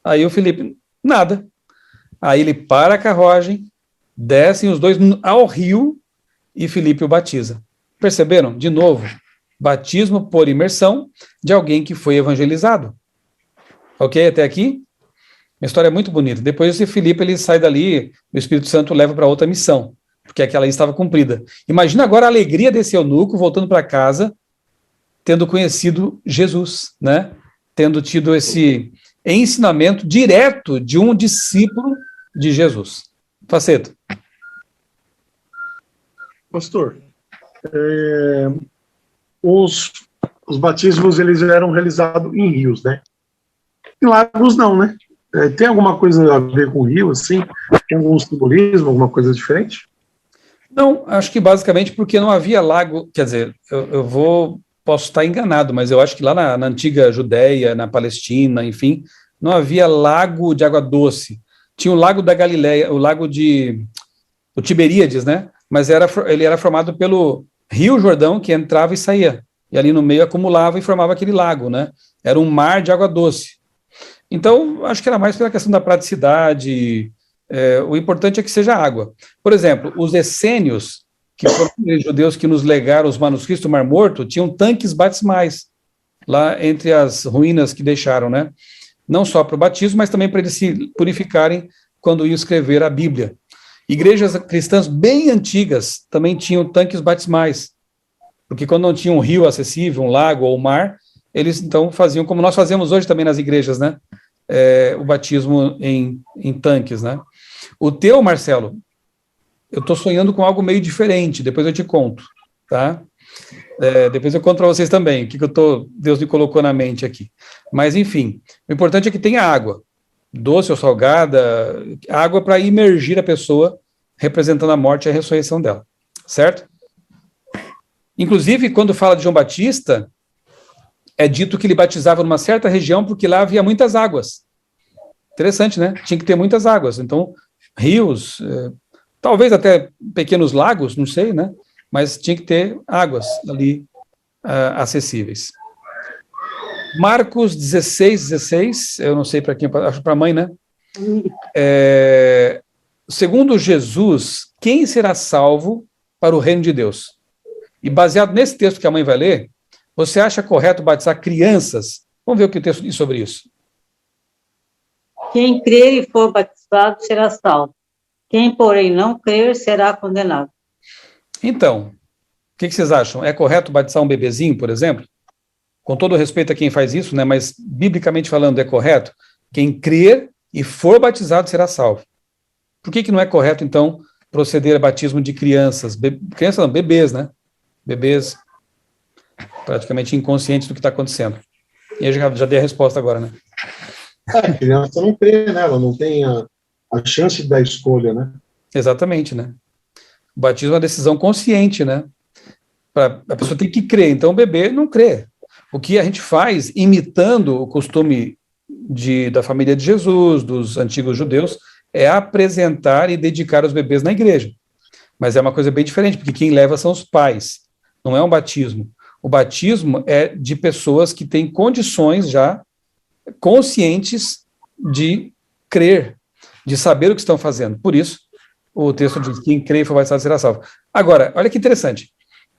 Aí o Filipe, nada. Aí ele para a carruagem, descem os dois ao rio e Filipe o batiza. Perceberam? De novo, batismo por imersão de alguém que foi evangelizado. Ok? Até aqui? Uma história muito bonita. Depois esse Filipe, ele sai dali, o Espírito Santo leva para outra missão, porque aquela estava cumprida. Imagina agora a alegria desse eunuco voltando para casa, tendo conhecido Jesus, né? Tendo tido esse ensinamento direto de um discípulo de Jesus. Faceto. Pastor, os batismos eles eram realizados em rios, né? Em lagos não, né? Tem alguma coisa a ver com o rio, assim? Tem algum simbolismo, alguma coisa diferente? Não, acho que basicamente porque não havia lago, quer dizer, posso estar enganado, mas eu acho que lá na antiga Judéia, na Palestina, enfim, não havia lago de água doce. Tinha o lago da Galileia, o Tiberíades, né? Mas ele era formado pelo Rio Jordão, que entrava e saía. E ali no meio acumulava e formava aquele lago, né? Era um mar de água doce. Então, acho que era mais pela questão da praticidade. O importante é que seja água. Por exemplo, os essênios, que foram os judeus que nos legaram os manuscritos do Mar Morto, tinham tanques batismais lá entre as ruínas que deixaram, né? Não só para o batismo, mas também para eles se purificarem quando iam escrever a Bíblia. Igrejas cristãs bem antigas também tinham tanques batismais, porque quando não tinha um rio acessível, um lago ou um mar, eles então faziam como nós fazemos hoje também nas igrejas, né? O batismo em tanques, né? O teu, Marcelo, eu estou sonhando com algo meio diferente, depois eu te conto, tá? Depois eu conto para vocês também o que Deus me colocou na mente aqui. Mas, enfim, o importante é que tenha água, doce ou salgada, água para imergir a pessoa, representando a morte e a ressurreição dela, certo? Inclusive, quando fala de João Batista, é dito que ele batizava numa certa região porque lá havia muitas águas. Interessante, né? Tinha que ter muitas águas. Então, rios, talvez até pequenos lagos, não sei, né? Mas tinha que ter águas ali acessíveis. Marcos 16, eu não sei para quem, acho para a mãe, né? Segundo Jesus, quem será salvo para o reino de Deus? E baseado nesse texto que a mãe vai ler, você acha correto batizar crianças? Vamos ver o que o texto diz sobre isso. Quem crer e for batizado será salvo. Quem, porém, não crer será condenado. Então, o que vocês acham? É correto batizar um bebezinho, por exemplo? Com todo respeito a quem faz isso, né? Mas biblicamente falando, é correto? Quem crer e for batizado será salvo. Por que não é correto, então, proceder a batismo de crianças? Crianças não, bebês, né? Bebês praticamente inconscientes do que está acontecendo. E eu já dei a resposta agora, né? A criança não crê, né? Ela não tem a chance da escolha, né? Exatamente, né? O batismo é uma decisão consciente, né? A pessoa tem que crer, então o bebê não crê. O que a gente faz, imitando o costume da família de Jesus, dos antigos judeus, é apresentar e dedicar os bebês na igreja. Mas é uma coisa bem diferente, porque quem leva são os pais, não é um batismo. O batismo é de pessoas que têm condições já conscientes de crer, de saber o que estão fazendo. Por isso, o texto diz, quem crer e for batizado será salvo. Agora, olha que interessante.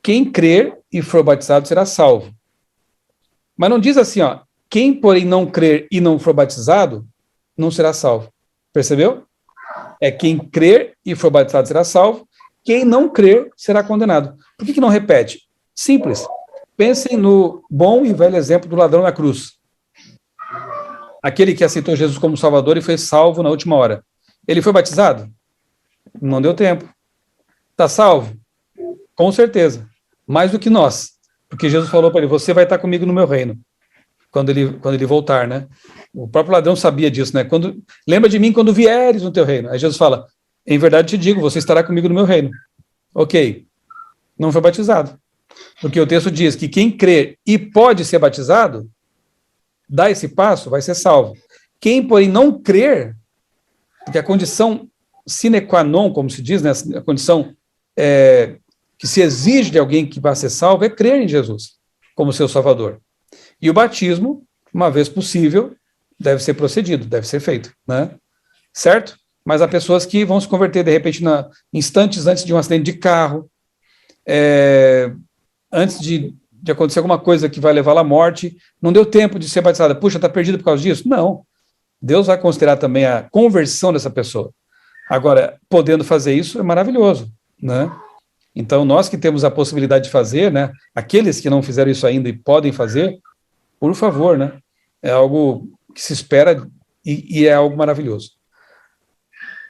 Quem crer e for batizado será salvo. Mas não diz assim, ó, quem, porém, não crer e não for batizado, não será salvo. Percebeu? É quem crer e for batizado será salvo, quem não crer será condenado. Por que não repete? Simples. Pensem no bom e velho exemplo do ladrão na cruz. Aquele que aceitou Jesus como Salvador e foi salvo na última hora. Ele foi batizado? Não deu tempo. Está salvo? Com certeza. Mais do que nós. Porque Jesus falou para ele, você vai estar comigo no meu reino. Quando ele voltar, né? O próprio ladrão sabia disso, né? Lembra de mim quando vieres no teu reino. Aí Jesus fala, em verdade te digo, você estará comigo no meu reino. Ok. Não foi batizado. Porque o texto diz que quem crer e pode ser batizado, dá esse passo, vai ser salvo. Quem, porém, não crer, porque a condição sine qua non, como se diz, né? A condição que se exige de alguém que vai ser salvo é crer em Jesus como seu Salvador. E o batismo, uma vez possível, deve ser procedido, deve ser feito, né? Certo? Mas há pessoas que vão se converter, de repente, instantes antes de um acidente de carro, antes de acontecer alguma coisa que vai levá-la à morte, não deu tempo de ser batizada. Puxa, está perdido por causa disso? Não. Deus vai considerar também a conversão dessa pessoa. Agora, podendo fazer isso, é maravilhoso, né? Então, nós que temos a possibilidade de fazer, né? Aqueles que não fizeram isso ainda e podem fazer, por favor, né? É algo que se espera e é algo maravilhoso.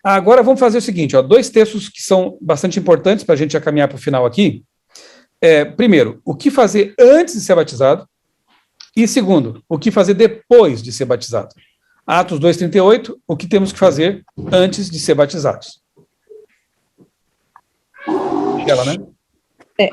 Agora vamos fazer o seguinte, ó, 2 textos que são bastante importantes para a gente já caminhar para o final aqui. Primeiro, o que fazer antes de ser batizado, e segundo, o que fazer depois de ser batizado. Atos 2:38, o que temos que fazer antes de ser batizados. Ela, né?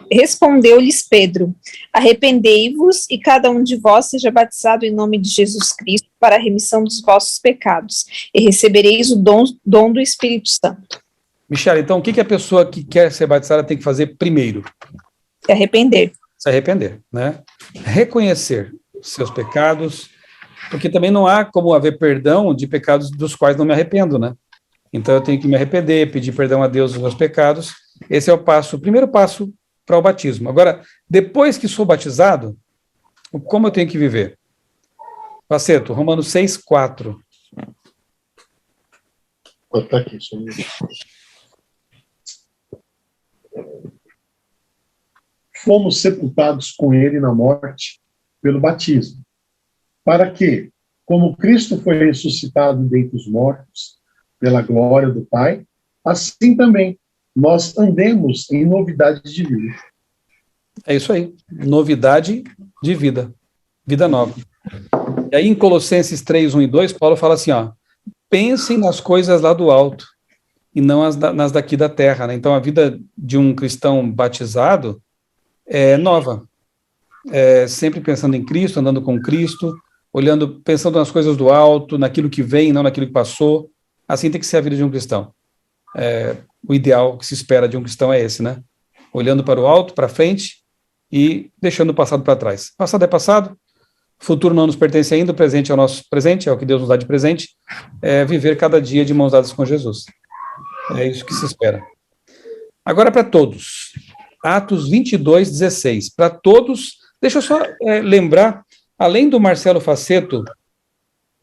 Respondeu-lhes Pedro, arrependei-vos e cada um de vós seja batizado em nome de Jesus Cristo para a remissão dos vossos pecados, e recebereis o dom do Espírito Santo. Michele, então o que a pessoa que quer ser batizada tem que fazer primeiro? Se arrepender. Se arrepender, né? Reconhecer seus pecados, porque também não há como haver perdão de pecados dos quais não me arrependo, né? Então eu tenho que me arrepender, pedir perdão a Deus dos meus pecados. Esse é o primeiro passo para o batismo. Agora, depois que sou batizado, como eu tenho que viver? Paceto, Romanos 6:4. Está aqui, só um minuto. fomos sepultados com ele na morte pelo batismo, para que, como Cristo foi ressuscitado dentre os mortos pela glória do Pai, assim também nós andemos em novidade de vida. É isso aí, novidade de vida, vida nova. E aí em Colossenses 3, 1 e 2, Paulo fala assim, ó, pensem nas coisas lá do alto e não nas daqui da terra, né? Então a vida de um cristão batizado é nova, sempre pensando em Cristo, andando com Cristo, pensando nas coisas do alto, naquilo que vem, não naquilo que passou. Assim tem que ser a vida de um cristão. O ideal que se espera de um cristão é esse, né? Olhando para o alto, para frente e deixando o passado para trás. Passado é passado, futuro não nos pertence ainda, o presente é o nosso presente, é o que Deus nos dá de presente, viver cada dia de mãos dadas com Jesus. É isso que se espera. Agora para todos, Atos 22, 16. Para todos, deixa eu só lembrar, além do Marcelo Faceto,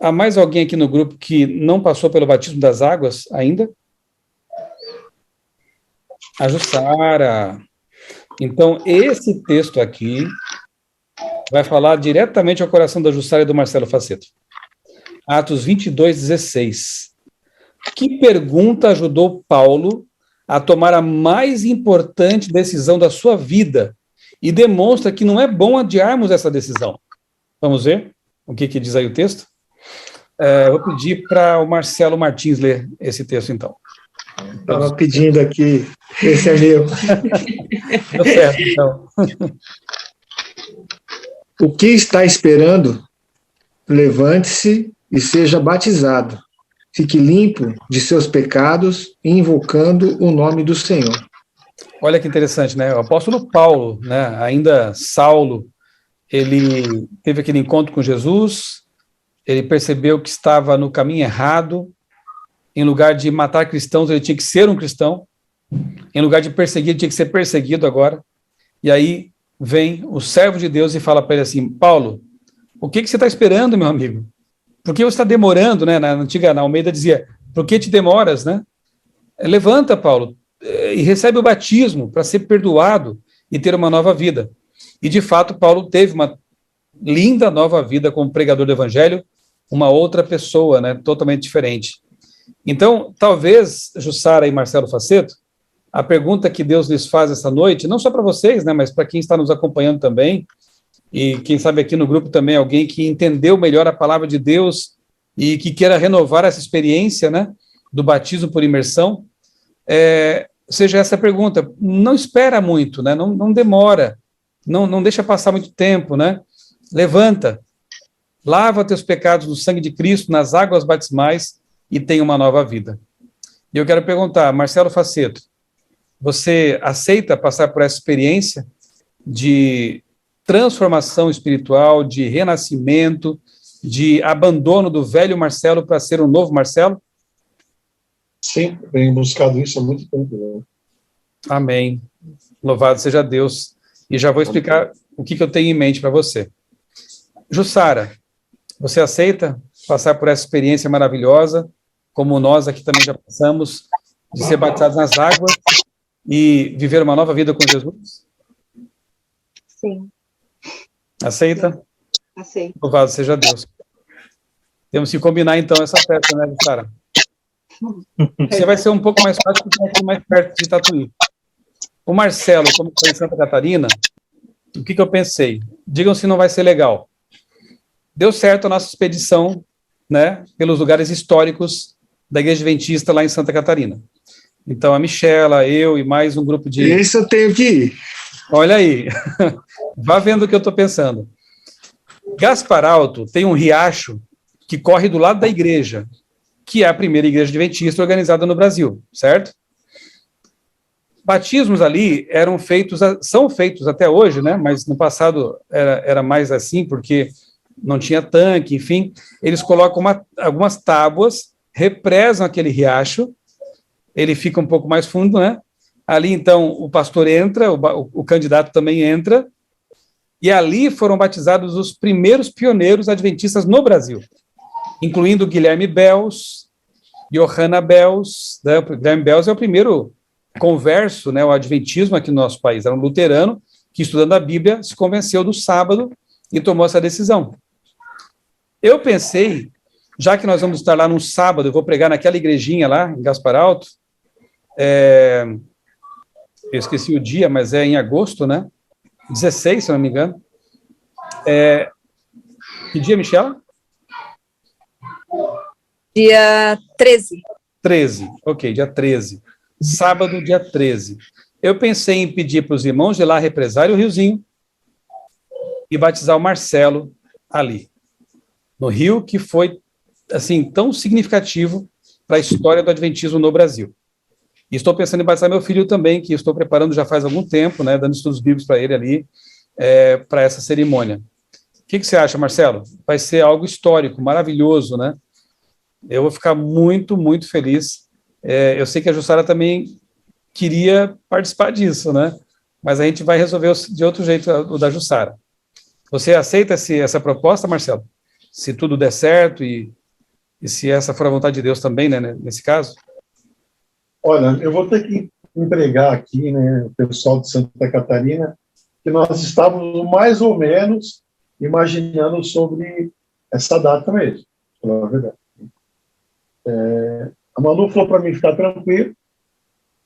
há mais alguém aqui no grupo que não passou pelo batismo das águas ainda? A Jussara. Então, esse texto aqui vai falar diretamente ao coração da Jussara e do Marcelo Faceto. Atos 22, 16. Que pergunta ajudou Paulo a tomar a mais importante decisão da sua vida e demonstra que não é bom adiarmos essa decisão? Vamos ver o que diz aí o texto? Vou pedir para o Marcelo Martins ler esse texto, então. Estava pedindo aqui, esse é meu. Deu certo, então. O que está esperando? Levante-se e seja batizado. Fique limpo de seus pecados, invocando o nome do Senhor. Olha que interessante, né? O apóstolo Paulo, né? Ainda Saulo, ele teve aquele encontro com Jesus, ele percebeu que estava no caminho errado, em lugar de matar cristãos, ele tinha que ser um cristão, em lugar de perseguir, ele tinha que ser perseguido agora, e aí vem o servo de Deus e fala para ele assim, Paulo, o que você está esperando, meu amigo? Por que você está demorando, né? Na antiga, na Almeida dizia, por que te demoras, né? Levanta, Paulo, e recebe o batismo para ser perdoado e ter uma nova vida. E, de fato, Paulo teve uma linda nova vida como pregador do evangelho, uma outra pessoa, né? Totalmente diferente. Então, talvez, Jussara e Marcelo Faceto, a pergunta que Deus lhes faz essa noite, não só para vocês, né, mas para quem está nos acompanhando também, e quem sabe aqui no grupo também alguém que entendeu melhor a palavra de Deus e que queira renovar essa experiência, né, do batismo por imersão, seja essa pergunta. Não espera muito, né, não demora, não deixa passar muito tempo, né, levanta, lava teus pecados no sangue de Cristo, nas águas batismais e tenha uma nova vida. E eu quero perguntar, Marcelo Faceto, você aceita passar por essa experiência de transformação espiritual, de renascimento, de abandono do velho Marcelo para ser um novo Marcelo? Sim, tenho buscado isso há muito tempo. Né? Amém. Louvado seja Deus. E já vou explicar o que eu tenho em mente para você. Jussara, você aceita passar por essa experiência maravilhosa, como nós aqui também já passamos, de ser batizados nas águas e viver uma nova vida com Jesus? Sim. Aceita? Sim. Aceito. Louvado seja Deus. Temos que combinar, então, essa festa, né, Jussara? Você vai ser um pouco mais fácil porque é aqui mais perto de Tatuí. O Marcelo, como foi em Santa Catarina, o que eu pensei? Digam se não vai ser legal. Deu certo a nossa expedição, né, pelos lugares históricos da Igreja Adventista lá em Santa Catarina. Então, a Michela, eu e mais um grupo de... Esse eu tenho que ir. Olha aí. Vá vendo o que eu estou pensando. Gaspar Alto tem um riacho que corre do lado da igreja, que é a primeira igreja adventista organizada no Brasil, certo? Batismos ali são feitos até hoje, né? Mas no passado era mais assim, porque não tinha tanque, enfim. Eles colocam algumas tábuas, represam aquele riacho, ele fica um pouco mais fundo, né? Ali, então, o pastor entra, o candidato também entra, e ali foram batizados os primeiros pioneiros adventistas no Brasil, incluindo Guilherme Bels, Johanna Bels, né? O Guilherme Bels é o primeiro converso, né, o adventismo aqui no nosso país, era um luterano que, estudando a Bíblia, se convenceu do sábado e tomou essa decisão. Eu pensei, já que nós vamos estar lá no sábado, eu vou pregar naquela igrejinha lá, em Gaspar Alto, eu esqueci o dia, mas é em agosto, né? 16, se não me engano. Que dia, Michela? Dia 13. 13, ok, dia 13. Sábado, dia 13. Eu pensei em pedir para os irmãos de lá represarem o riozinho e batizar o Marcelo ali, no rio que foi, assim, tão significativo para a história do Adventismo no Brasil. E estou pensando em batizar meu filho também, que estou preparando já faz algum tempo, né, dando estudos bíblicos para ele ali, para essa cerimônia. O que você acha, Marcelo? Vai ser algo histórico, maravilhoso, né? Eu vou ficar muito, muito feliz. Eu sei que a Jussara também queria participar disso, né? Mas a gente vai resolver de outro jeito o da Jussara. Você aceita essa proposta, Marcelo? Se tudo der certo e se essa for a vontade de Deus também, né, nesse caso? Olha, eu vou ter que empregar aqui, né, o pessoal de Santa Catarina, que nós estávamos mais ou menos imaginando sobre essa data mesmo, pra falar a verdade. A Manu falou para mim ficar tranquilo,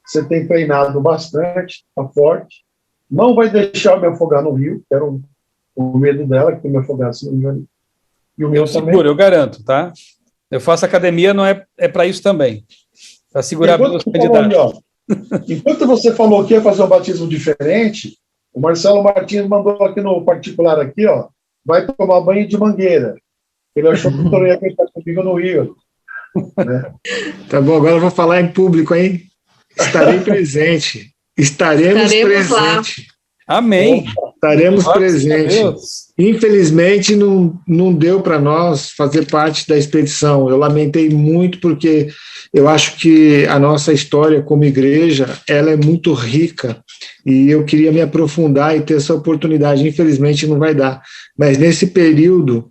você tem treinado bastante, está forte, não vai deixar eu me afogar no rio, que era o medo dela, que eu me afogasse no rio. E o meu também. Seguro, eu garanto, tá? Eu faço academia, não é para isso também, para segurar os candidatos. Enquanto você falou que ia fazer um batismo diferente, o Marcelo Martins mandou aqui no particular, aqui, ó, vai tomar banho de mangueira. Ele achou que o doutor ia estar comigo no rio. Né? Tá bom, agora eu vou falar em público, hein? Estarei presente. Estaremos presentes. Lá. Amém. Estaremos presentes. Infelizmente, não deu para nós fazer parte da expedição. Eu lamentei muito, porque eu acho que a nossa história como igreja, ela é muito rica, e eu queria me aprofundar e ter essa oportunidade. Infelizmente, não vai dar. Mas nesse período,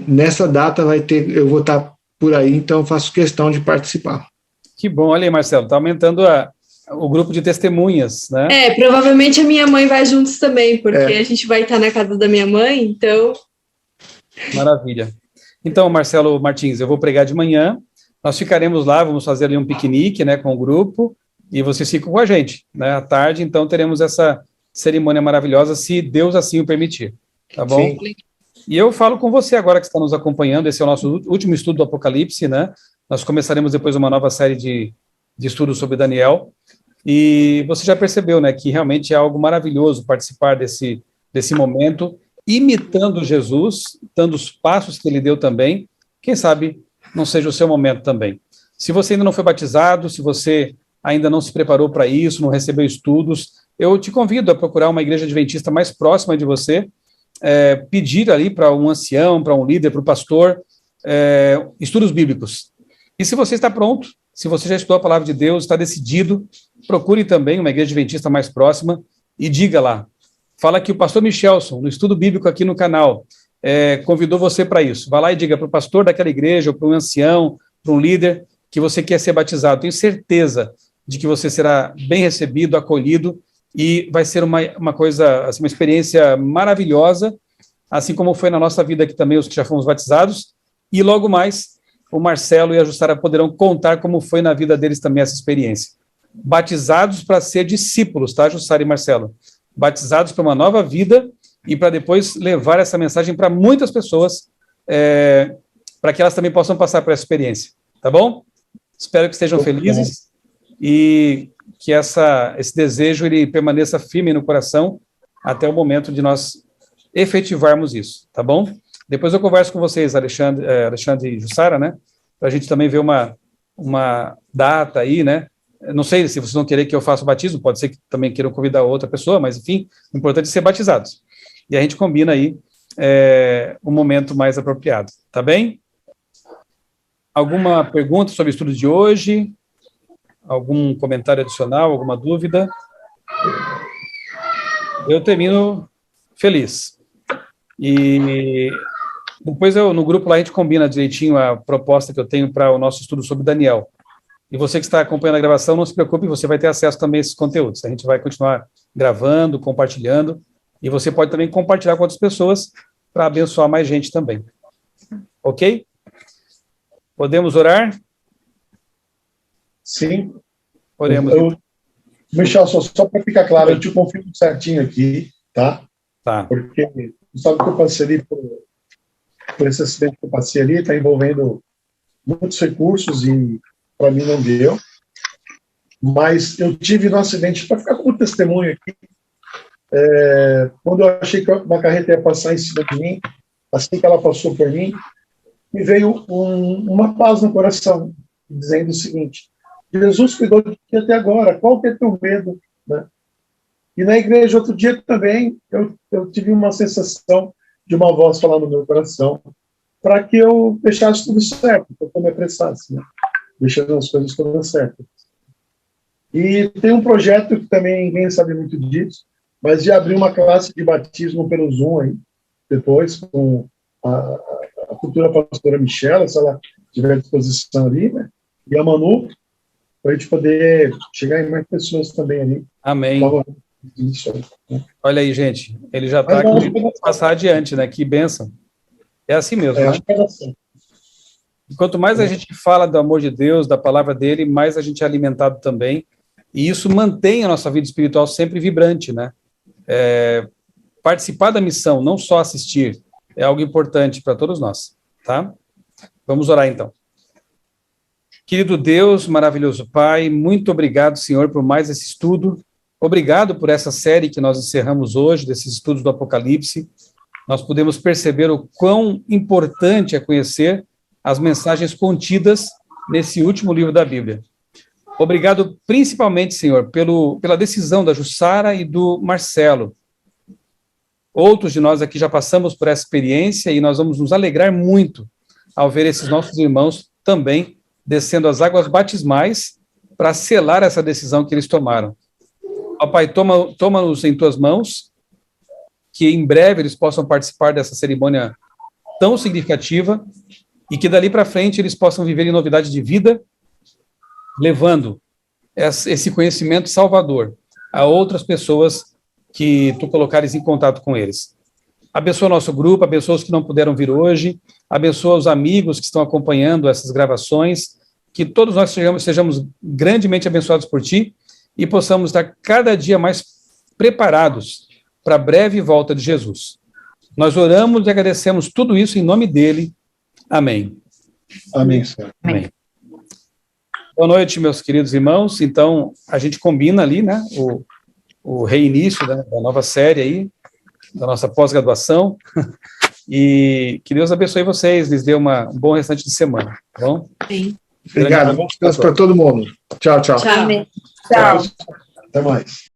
nessa data, eu vou estar por aí, então eu faço questão de participar. Que bom, olha aí, Marcelo, está aumentando o grupo de testemunhas, né? Provavelmente a minha mãe vai juntos também, porque a gente vai estar na casa da minha mãe, então... Maravilha. Então, Marcelo Martins, eu vou pregar de manhã, nós ficaremos lá, vamos fazer ali um piquenique, né, com o grupo, e vocês ficam com a gente, né? À tarde, então, teremos essa cerimônia maravilhosa, se Deus assim o permitir, tá bom? Sim. E eu falo com você agora que está nos acompanhando, esse é o nosso último estudo do Apocalipse, né? Nós começaremos depois uma nova série de estudos sobre Daniel, e você já percebeu, né, que realmente é algo maravilhoso participar desse momento, imitando Jesus, dando os passos que ele deu também. Quem sabe não seja o seu momento também. Se você ainda não foi batizado, se você ainda não se preparou para isso, não recebeu estudos, eu te convido a procurar uma igreja adventista mais próxima de você, pedir ali para um ancião, para um líder, para o pastor, estudos bíblicos. E se você está pronto, se você já estudou a palavra de Deus, está decidido, procure também uma igreja adventista mais próxima e diga lá. Fala que o pastor Michelson, no estudo bíblico aqui no canal, convidou você para isso. Vá lá e diga para o pastor daquela igreja, ou para um ancião, para um líder, que você quer ser batizado. Tenho certeza de que você será bem recebido, acolhido, e vai ser uma coisa, assim, uma experiência maravilhosa, assim como foi na nossa vida aqui também, os que já fomos batizados, e logo mais, o Marcelo e a Jussara poderão contar como foi na vida deles também essa experiência. Batizados para ser discípulos, tá, Jussara e Marcelo? Batizados para uma nova vida e para depois levar essa mensagem para muitas pessoas, para que elas também possam passar por essa experiência, tá bom? Espero que estejam felizes e que esse desejo ele permaneça firme no coração até o momento de nós efetivarmos isso, tá bom? Depois eu converso com vocês, Alexandre e Jussara, né? Para a gente também ver uma data aí, né? Não sei se vocês vão querer que eu faça o batismo, pode ser que também queiram convidar outra pessoa, mas enfim, o importante é ser batizados. E a gente combina aí um momento mais apropriado, tá bem? Alguma pergunta sobre o estudo de hoje? Algum comentário adicional, alguma dúvida? Eu termino feliz. E depois no grupo lá a gente combina direitinho a proposta que eu tenho para o nosso estudo sobre Daniel. E você que está acompanhando a gravação, não se preocupe, você vai ter acesso também a esses conteúdos. A gente vai continuar gravando, compartilhando, e você pode também compartilhar com outras pessoas para abençoar mais gente também. Ok? Podemos orar? Sim. Oremos. Michel, só para ficar claro, eu te confirmo certinho aqui, tá? Tá. Porque sabe que eu passei ali por esse acidente que eu passei ali, está envolvendo muitos recursos e para mim não deu. Mas eu tive no acidente, para ficar como testemunho aqui, quando eu achei que uma carreta ia passar em cima de mim, assim que ela passou por mim, me veio uma paz no coração, dizendo o seguinte: Jesus cuidou de ti até agora, qual que é teu medo? Né? E na igreja, outro dia também, eu tive uma sensação de uma voz falando no meu coração, para que eu deixasse tudo certo, para que eu me apressasse, né? Deixando as coisas todas certas. E tem um projeto que também ninguém sabe muito disso, mas de abrir uma classe de batismo pelo Zoom aí, depois, com a futura pastora Michela, se ela tiver à disposição ali, né? E a Manu, para a gente poder chegar em mais pessoas também ali. Amém. Isso aí, né? Olha aí, gente, ele já está aqui, passar adiante, né? Que bênção. É assim mesmo, né? Acho que é assim. E quanto mais a gente fala do amor de Deus, da palavra dele, mais a gente é alimentado também, e isso mantém a nossa vida espiritual sempre vibrante, né? Participar da missão, não só assistir, é algo importante para todos nós, tá? Vamos orar então. Querido Deus, maravilhoso Pai, muito obrigado, Senhor, por mais esse estudo. Obrigado por essa série que nós encerramos hoje, desses estudos do Apocalipse. Nós podemos perceber o quão importante é conhecer as mensagens contidas nesse último livro da Bíblia. Obrigado principalmente, Senhor, pela decisão da Jussara e do Marcelo. Outros de nós aqui já passamos por essa experiência e nós vamos nos alegrar muito ao ver esses nossos irmãos também descendo as águas batismais para selar essa decisão que eles tomaram. Ó Pai, toma-nos em tuas mãos, que em breve eles possam participar dessa cerimônia tão significativa e que dali para frente eles possam viver em novidade de vida, levando esse conhecimento salvador a outras pessoas que tu colocares em contato com eles. Abençoa nosso grupo, abençoa os que não puderam vir hoje, abençoa os amigos que estão acompanhando essas gravações, que todos nós sejamos grandemente abençoados por ti e possamos estar cada dia mais preparados para a breve volta de Jesus. Nós oramos e agradecemos tudo isso em nome dele. Amém. Amém, Senhor. Amém. Boa noite, meus queridos irmãos. Então, a gente combina ali, né, o reinício, né, da nova série aí, da nossa pós-graduação, e que Deus abençoe vocês, lhes dê um bom restante de semana, tá bom? Sim. Obrigado. Bom descanso para todo mundo. Tchau, tchau. Tchau. Tchau. Até mais.